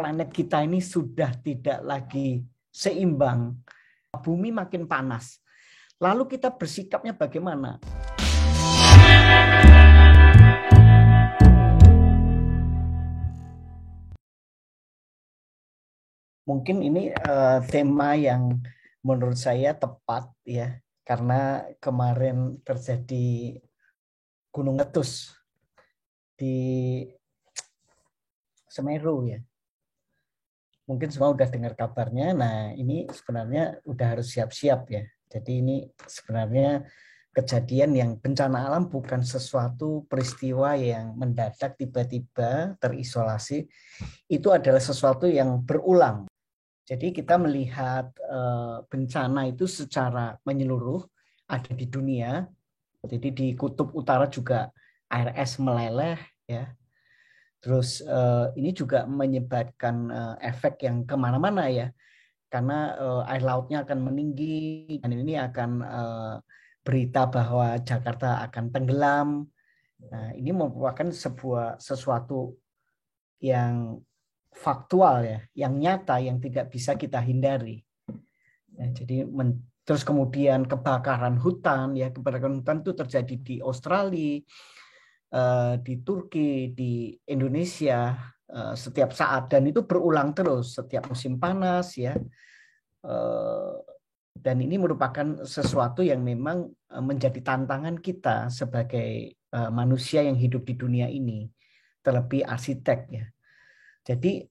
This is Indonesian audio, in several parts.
planet kita ini sudah tidak lagi seimbang, bumi makin panas. Lalu kita bersikapnya bagaimana? Mungkin ini tema yang menurut saya tepat ya, karena kemarin terjadi gunung meletus di Semeru ya. Mungkin semua udah dengar kabarnya. Nah, ini sebenarnya udah harus siap-siap ya. Jadi ini sebenarnya kejadian yang bencana alam, bukan sesuatu peristiwa yang mendadak tiba-tiba terisolasi. Itu adalah sesuatu yang berulang. Jadi kita melihat bencana itu secara menyeluruh ada di dunia. Jadi di kutub utara juga air es meleleh ya. Terus ini juga menyebabkan efek yang kemana-mana ya, karena air lautnya akan meninggi dan ini akan berita bahwa Jakarta akan tenggelam. Nah, ini merupakan sesuatu yang faktual ya, yang nyata, yang tidak bisa kita hindari. Nah, jadi terus kemudian kebakaran hutan ya, kebakaran hutan itu terjadi di Australia, di Turki, di Indonesia setiap saat, dan itu berulang terus setiap musim panas ya. Dan ini merupakan sesuatu yang memang menjadi tantangan kita sebagai manusia yang hidup di dunia ini, terlebih arsitek ya. Jadi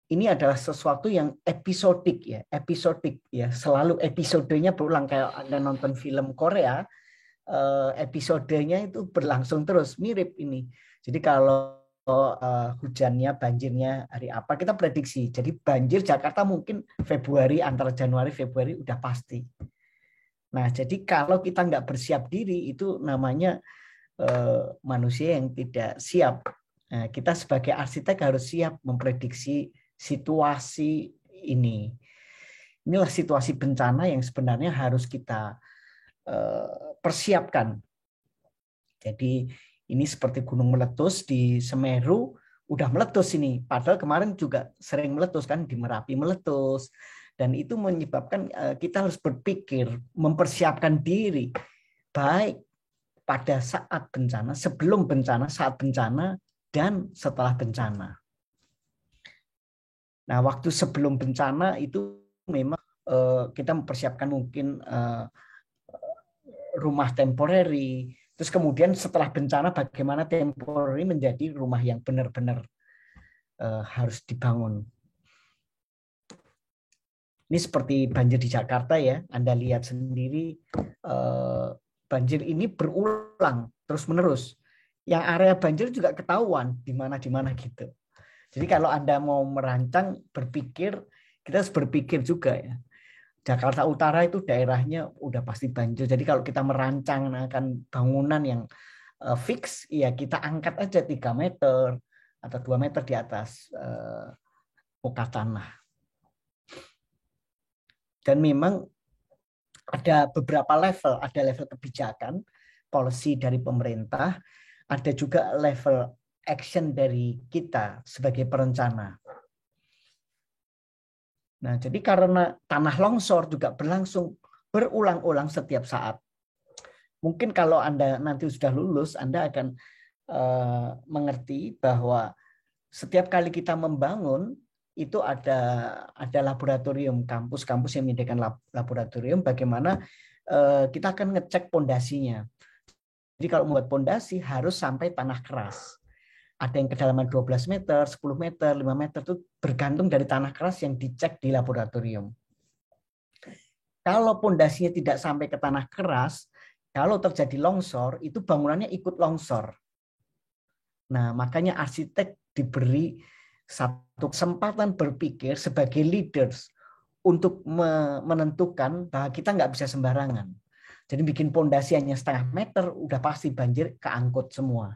ini adalah sesuatu yang episodik ya, selalu episodenya berulang. Kayak Anda nonton film Korea, episodenya itu berlangsung terus, mirip ini. Jadi kalau hujannya, banjirnya hari apa, kita prediksi. Jadi banjir Jakarta mungkin Februari, antara Januari Februari udah pasti. Nah, jadi kalau kita nggak bersiap diri, itu namanya manusia yang tidak siap. Nah, kita sebagai arsitek harus siap memprediksi situasi ini. Inilah situasi bencana yang sebenarnya harus kita persiapkan. Jadi ini seperti gunung meletus di Semeru, udah meletus ini. Padahal kemarin juga sering meletus kan, di Merapi meletus. Dan itu menyebabkan kita harus berpikir, mempersiapkan diri, baik pada saat bencana, sebelum bencana, saat bencana, dan setelah bencana. Nah, waktu sebelum bencana itu memang kita mempersiapkan mungkin rumah temporary. Terus kemudian setelah bencana bagaimana temporary menjadi rumah yang benar-benar harus dibangun. Ini seperti banjir di Jakarta ya, Anda lihat sendiri, banjir ini berulang terus-menerus. Yang area banjir juga ketahuan di mana gitu. Jadi kalau Anda mau merancang, berpikir, kita harus berpikir juga ya. Jakarta Utara itu daerahnya udah pasti banjir. Jadi kalau kita merancang akan bangunan yang fix, ya kita angkat aja 3 meter atau 2 meter di atas muka tanah. Dan memang ada beberapa level, ada level kebijakan, policy dari pemerintah, ada juga level action dari kita sebagai perencana. Nah, jadi karena tanah longsor juga berlangsung berulang-ulang setiap saat. Mungkin kalau Anda nanti sudah lulus, Anda akan mengerti bahwa setiap kali kita membangun, itu ada laboratorium, kampus-kampus yang menyediakan laboratorium, bagaimana kita akan ngecek pondasinya. Jadi kalau membuat pondasi harus sampai tanah keras. Ada yang kedalaman 12 meter, 10 meter, 5 meter, itu bergantung dari tanah keras yang dicek di laboratorium. Kalau pondasinya tidak sampai ke tanah keras, kalau terjadi longsor, itu bangunannya ikut longsor. Nah, makanya arsitek diberi satu kesempatan berpikir sebagai leaders untuk menentukan bahwa kita nggak bisa sembarangan. Jadi bikin pondasi hanya setengah meter, udah pasti banjir, keangkut semua.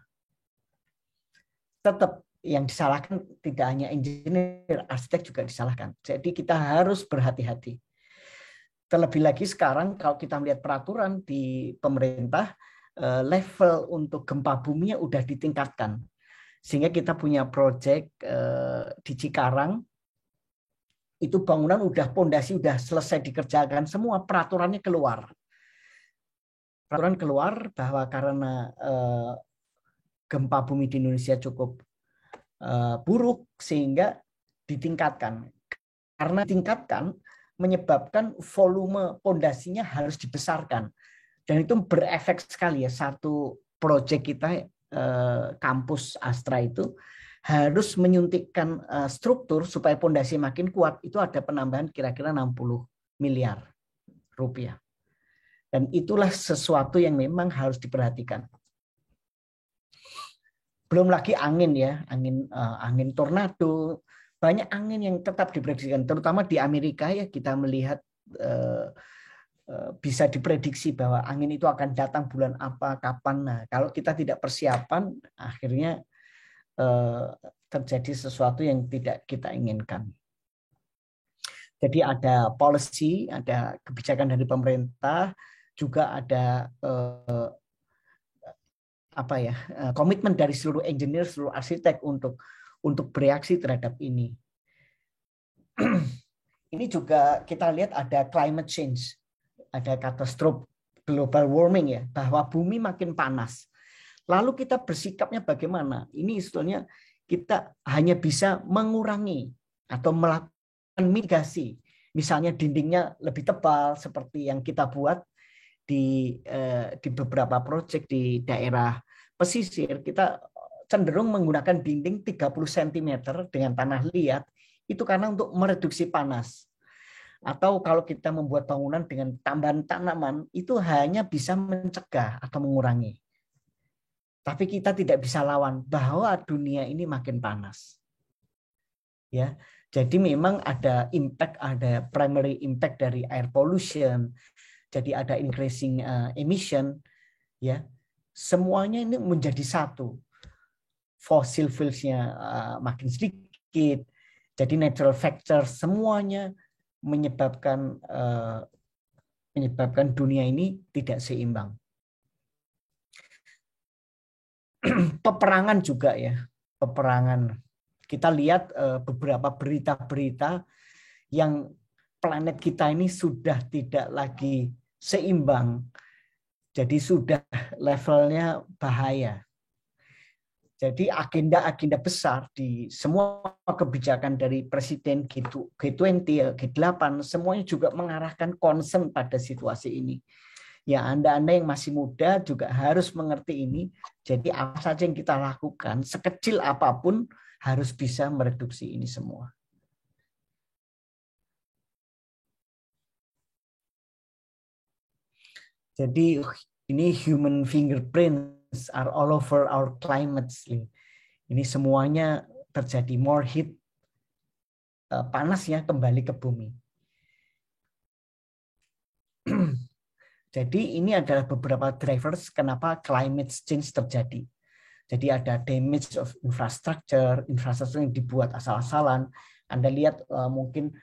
Tetap yang disalahkan tidak hanya engineer, arsitek juga disalahkan. Jadi kita harus berhati-hati. Terlebih lagi sekarang kalau kita melihat peraturan di pemerintah, level untuk gempa buminya udah ditingkatkan. Sehingga kita punya proyek di Cikarang, itu bangunan pondasi udah selesai dikerjakan, semua peraturannya keluar. Peraturan keluar bahwa karena gempa bumi di Indonesia cukup buruk sehingga ditingkatkan. Karena ditingkatkan menyebabkan volume pondasinya harus dibesarkan. Dan itu berefek sekali ya. Satu proyek kita kampus Astra itu harus menyuntikkan struktur supaya pondasi makin kuat. Itu ada penambahan kira-kira 60 miliar rupiah. Dan itulah sesuatu yang memang harus diperhatikan. Belum lagi angin ya, angin tornado, banyak angin yang tetap diprediksikan, terutama di Amerika ya kita melihat bisa diprediksi bahwa angin itu akan datang bulan apa, kapan. Nah, kalau kita tidak persiapan, akhirnya terjadi sesuatu yang tidak kita inginkan. Jadi ada policy, ada kebijakan dari pemerintah, juga ada komitmen dari seluruh engineer, seluruh arsitek untuk bereaksi terhadap ini. Ini juga kita lihat ada climate change, ada katastrofe global warming ya, bahwa bumi makin panas. Lalu kita bersikapnya bagaimana? Ini sebetulnya kita hanya bisa mengurangi atau melakukan mitigasi. Misalnya dindingnya lebih tebal seperti yang kita buat di beberapa proyek di daerah pesisir, kita cenderung menggunakan dinding 30 cm dengan tanah liat, itu karena untuk mereduksi panas. Atau kalau kita membuat bangunan dengan tambahan tanaman, itu hanya bisa mencegah atau mengurangi. Tapi kita tidak bisa lawan bahwa dunia ini makin panas. Ya, jadi memang ada impact, ada primary impact dari air pollution, jadi ada increasing emission, ya. Semuanya ini menjadi satu. Fossil fuels-nya makin sedikit, jadi natural factor semuanya menyebabkan dunia ini tidak seimbang. Peperangan juga ya, peperangan. Kita lihat beberapa berita-berita yang planet kita ini sudah tidak lagi seimbang. Jadi sudah levelnya bahaya. Jadi agenda-agenda besar di semua kebijakan dari Presiden G20, G8, semuanya juga mengarahkan concern pada situasi ini. Ya, Anda yang masih muda juga harus mengerti ini. Jadi apa saja yang kita lakukan, sekecil apapun harus bisa mereduksi ini semua. Jadi ini human fingerprints are all over our climate. Ini semuanya terjadi more heat, panasnya kembali ke bumi. Jadi ini adalah beberapa drivers kenapa climate change terjadi. Jadi ada damage of infrastructure yang dibuat asal-asalan. Anda lihat mungkin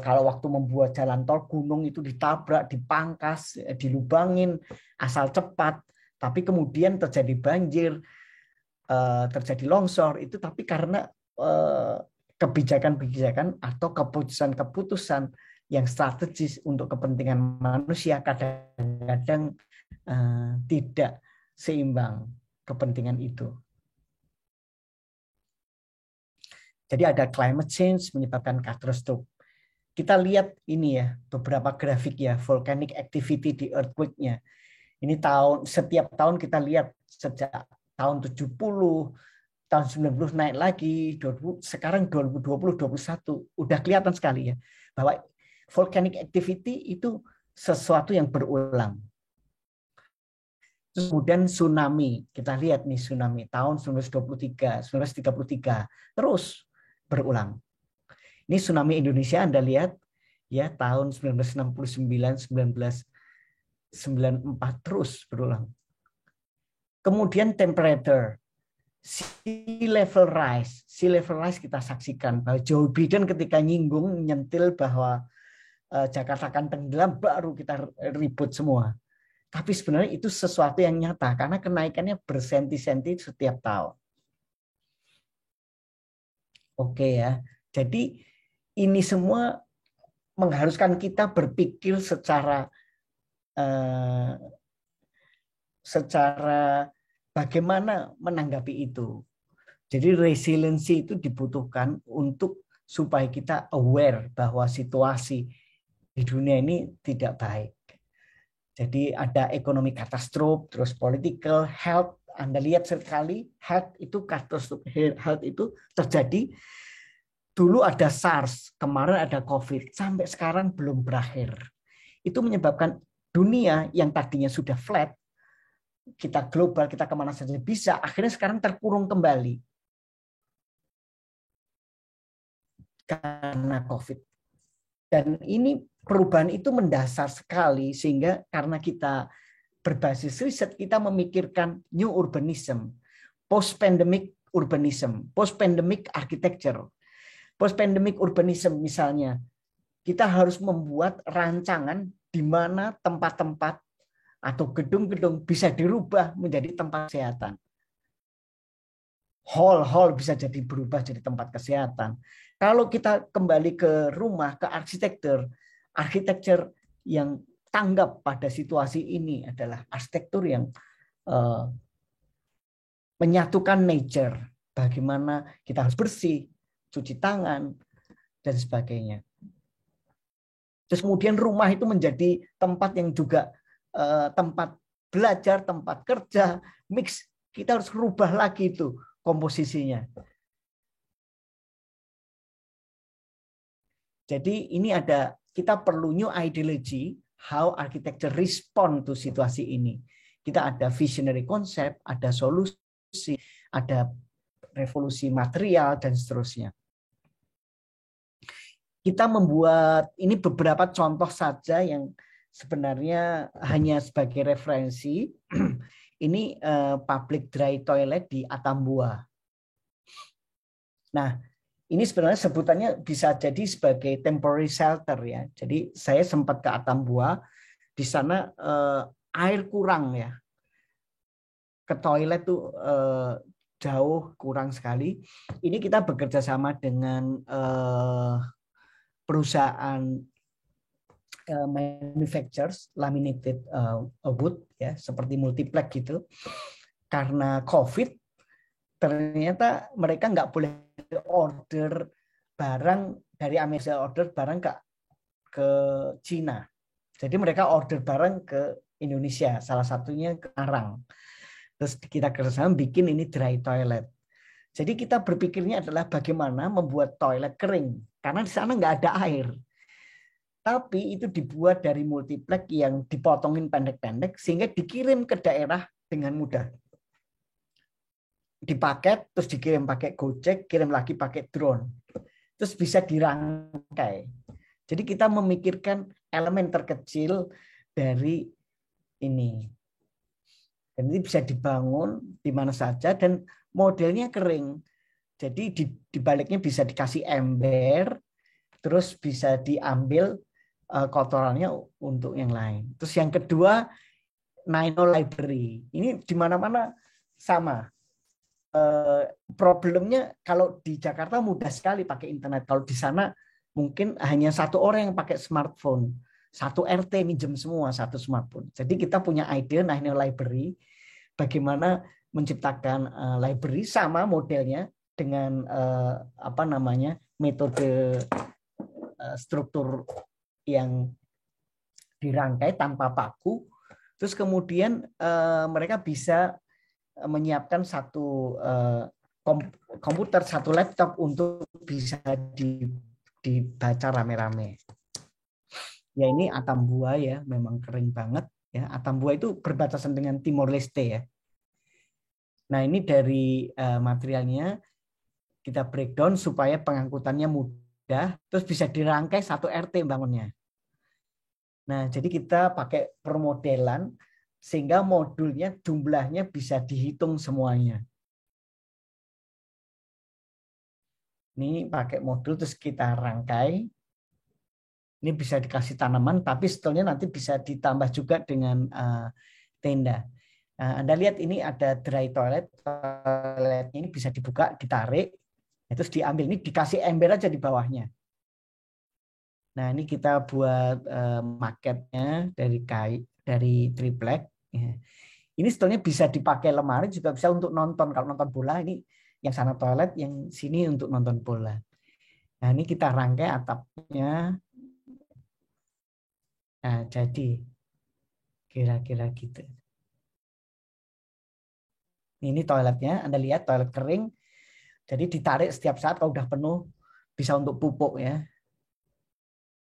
kalau waktu membuat jalan tol, gunung itu ditabrak, dipangkas, dilubangin asal cepat, tapi kemudian terjadi banjir, terjadi longsor, itu tapi karena kebijakan-kebijakan atau keputusan-keputusan yang strategis untuk kepentingan manusia kadang-kadang tidak seimbang kepentingan itu. Jadi ada climate change menyebabkan katastrofe. Kita lihat ini ya, beberapa grafik ya, volcanic activity di earthquake-nya. Ini setiap tahun kita lihat sejak tahun 70, tahun 90 naik lagi, sekarang 2020, 2021 udah kelihatan sekali ya bahwa volcanic activity itu sesuatu yang berulang. Terus kemudian tsunami, kita lihat nih tsunami tahun 1923, 1933 terus berulang. Ini tsunami Indonesia Anda lihat ya tahun 1969, 1994 terus berulang. Kemudian temperature, sea level rise kita saksikan bahwa Joe Biden ketika nyentil bahwa Jakarta akan tenggelam baru kita ribut semua. Tapi sebenarnya itu sesuatu yang nyata karena kenaikannya bersenti-senti setiap tahun. Oke ya. Jadi ini semua mengharuskan kita berpikir eh, secara bagaimana menanggapi itu. Jadi resiliensi itu dibutuhkan untuk supaya kita aware bahwa situasi di dunia ini tidak baik. Jadi ada ekonomi katastrof, terus political, health. Anda lihat sekali health itu katastrof, health itu terjadi. Dulu ada SARS, kemarin ada COVID, sampai sekarang belum berakhir. Itu menyebabkan dunia yang tadinya sudah flat, kita global, kita kemana saja bisa, akhirnya sekarang terkurung kembali karena COVID. Dan ini perubahan itu mendasar sekali, sehingga karena kita berbasis riset, kita memikirkan new urbanism, post-pandemic urbanism, post-pandemic architecture. Post-pandemic urbanism misalnya, kita harus membuat rancangan di mana tempat-tempat atau gedung-gedung bisa dirubah menjadi tempat kesehatan. Hall bisa jadi berubah jadi tempat kesehatan. Kalau kita kembali ke rumah, ke arsitektur yang tanggap pada situasi ini adalah arsitektur yang menyatukan nature. Bagaimana kita harus bersih, cuci tangan, dan sebagainya. Terus kemudian rumah itu menjadi tempat yang juga tempat belajar, tempat kerja, mix. Kita harus rubah lagi itu komposisinya. Jadi ini kita perlu new ideology how architecture respond to situasi ini. Kita ada visionary concept, ada solusi, ada revolusi material dan seterusnya. Kita membuat ini beberapa contoh saja yang sebenarnya hanya sebagai referensi. Ini public dry toilet di Atambua. Nah, ini sebenarnya sebutannya bisa jadi sebagai temporary shelter ya. Jadi saya sempat ke Atambua, di sana air kurang ya. Ke toilet tuh jauh kurang sekali. Ini kita bekerja sama dengan perusahaan manufacturers laminated wood ya, seperti Multiplex gitu. Karena COVID ternyata mereka nggak boleh order barang dari Amerika, order barang ke Cina. Jadi mereka order barang ke Indonesia, salah satunya ke Arang. Terus kita kerjasama bikin ini dry toilet. Jadi kita berpikirnya adalah bagaimana membuat toilet kering, karena di sana nggak ada air. Tapi itu dibuat dari multiplex yang dipotongin pendek-pendek sehingga dikirim ke daerah dengan mudah. Dipaket, terus dikirim pakai Gojek, kirim lagi pakai drone. Terus bisa dirangkai. Jadi kita memikirkan elemen terkecil dari ini. Dan ini bisa dibangun di mana saja dan modelnya kering. Jadi di baliknya bisa dikasih ember, terus bisa diambil kotorannya untuk yang lain. Terus yang kedua, Nino Library. Ini di mana-mana sama. Problemnya kalau di Jakarta mudah sekali pakai internet. Kalau di sana mungkin hanya satu orang yang pakai smartphone. Satu RT minjem semua satu smartphone. Jadi kita punya ide Nino Library, bagaimana menciptakan library sama modelnya dengan metode struktur yang dirangkai tanpa paku. Terus kemudian mereka bisa menyiapkan satu komputer, satu laptop untuk bisa dibaca rame-rame. Ya ini Atambua ya, memang kering banget ya. Atambua itu berbatasan dengan Timor Leste ya. Nah ini dari materialnya kita breakdown supaya pengangkutannya mudah, terus bisa dirangkai satu RT bangunnya. Nah jadi kita pakai permodelan sehingga modulnya jumlahnya bisa dihitung semuanya. Ini pakai modul terus kita rangkai. Ini bisa dikasih tanaman, tapi sebetulnya nanti bisa ditambah juga dengan tenda. Anda lihat ini ada dry toilet. Toiletnya ini bisa dibuka, ditarik. Terus diambil, ini dikasih ember aja di bawahnya. Nah, ini kita buat maketnya dari dari triplek. Ini sebetulnya bisa dipakai lemari, juga bisa untuk nonton. Kalau nonton bola, ini yang sana toilet, yang sini untuk nonton bola. Nah, ini kita rangkai atapnya. Nah, jadi kira-kira gitu. Ini toiletnya, Anda lihat toilet kering. Jadi ditarik setiap saat kalau udah penuh, bisa untuk pupuk ya.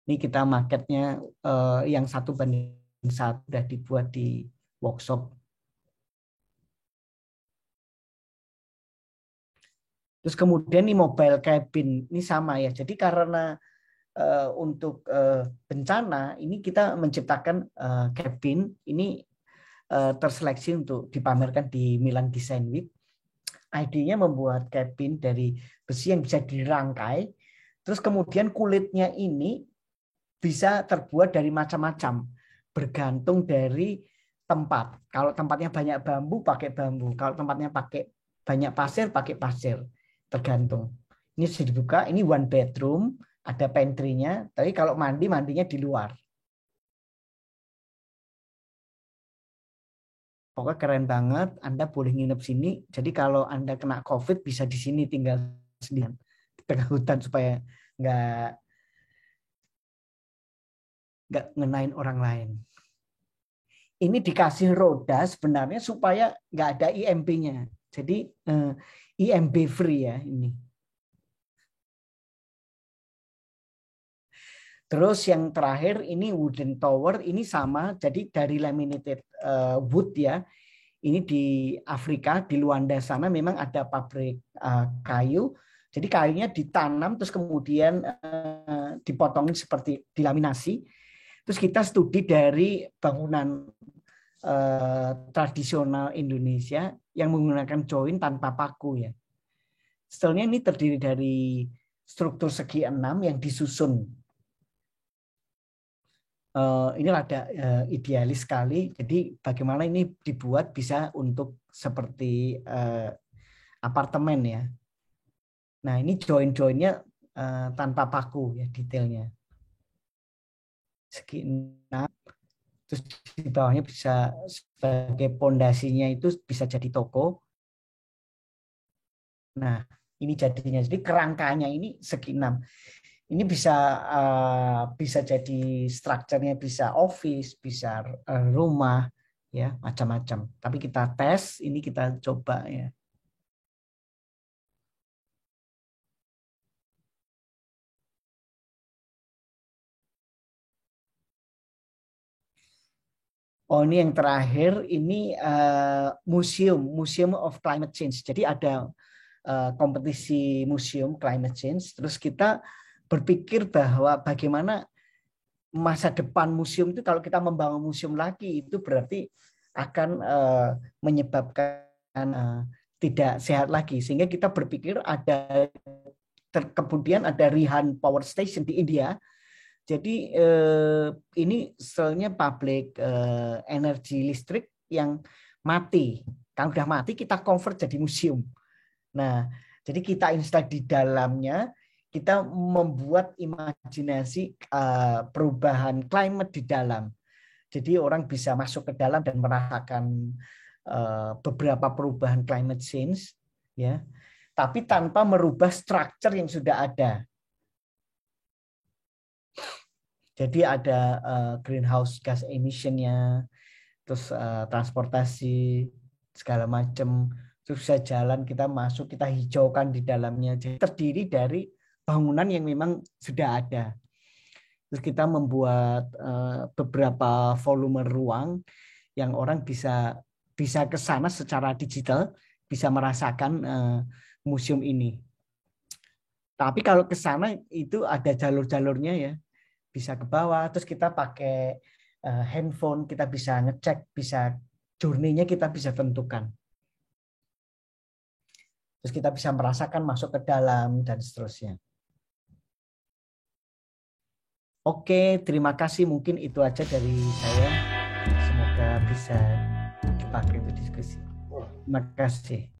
Ini kita marketnya yang 1:1 sudah dibuat di workshop. Terus kemudian ini mobile cabin, ini sama ya. Jadi karena untuk bencana ini kita menciptakan cabin ini terseleksi untuk dipamerkan di Milan Design Week. Idenya membuat cabin dari besi yang bisa dirangkai. Terus kemudian kulitnya ini bisa terbuat dari macam-macam, bergantung dari tempat. Kalau tempatnya banyak bambu, pakai bambu. Kalau tempatnya banyak pasir, pakai pasir. Tergantung. Ini sudah dibuka, ini one bedroom, ada pantry-nya, tapi kalau mandinya di luar. Pokoknya keren banget, Anda boleh nginep sini. Jadi kalau Anda kena COVID bisa di sini tinggal sendirian di tengah hutan supaya nggak ngenain orang lain. Ini dikasih roda sebenarnya supaya nggak ada IMB-nya. Jadi IMB free ya ini. Terus yang terakhir ini wooden tower, ini sama, jadi dari laminated wood ya. Ini di Afrika, di Luanda sana memang ada pabrik kayu. Jadi kayunya ditanam terus kemudian dipotongin seperti dilaminasi. Terus kita studi dari bangunan tradisional Indonesia yang menggunakan join tanpa paku ya. Setelahnya ini terdiri dari struktur segi 6 yang disusun. Ini ada idealis sekali. Jadi bagaimana ini dibuat bisa untuk seperti apartemen ya. Nah ini join-joinnya tanpa paku ya detailnya. Segi 6. Terus di bawahnya bisa sebagai pondasinya itu bisa jadi toko. Nah ini jadinya. Jadi kerangkanya ini segi 6. Ini bisa jadi strukturnya, bisa office, bisa rumah, ya macam-macam. Tapi kita tes, ini kita coba ya. Oh ini yang terakhir, ini Museum of Climate Change. Jadi ada kompetisi museum climate change. Terus kita berpikir bahwa bagaimana masa depan museum itu kalau kita membangun museum lagi itu berarti akan menyebabkan tidak sehat lagi. Sehingga kita berpikir kemudian ada Rihan Power Station di India. Jadi ini selnya public energi listrik yang mati. Kalau udah mati kita convert jadi museum. Nah, jadi kita install di dalamnya, kita membuat imajinasi perubahan climate di dalam. Jadi orang bisa masuk ke dalam dan merasakan beberapa perubahan climate change, ya. Tapi tanpa merubah struktur yang sudah ada. Jadi ada greenhouse gas emission-nya, terus transportasi segala macam, terus bisa jalan kita masuk, kita hijaukan di dalamnya. Jadi terdiri dari bangunan yang memang sudah ada. Terus kita membuat beberapa volume ruang yang orang bisa ke sana secara digital, bisa merasakan museum ini. Tapi kalau ke sana itu ada jalur-jalurnya ya, bisa ke bawah. Terus kita pakai handphone, kita bisa ngecek, bisa journey-nya kita bisa tentukan. Terus kita bisa merasakan masuk ke dalam dan seterusnya. Oke, terima kasih. Mungkin itu aja dari saya. Semoga bisa dipakai untuk diskusi. Terima kasih.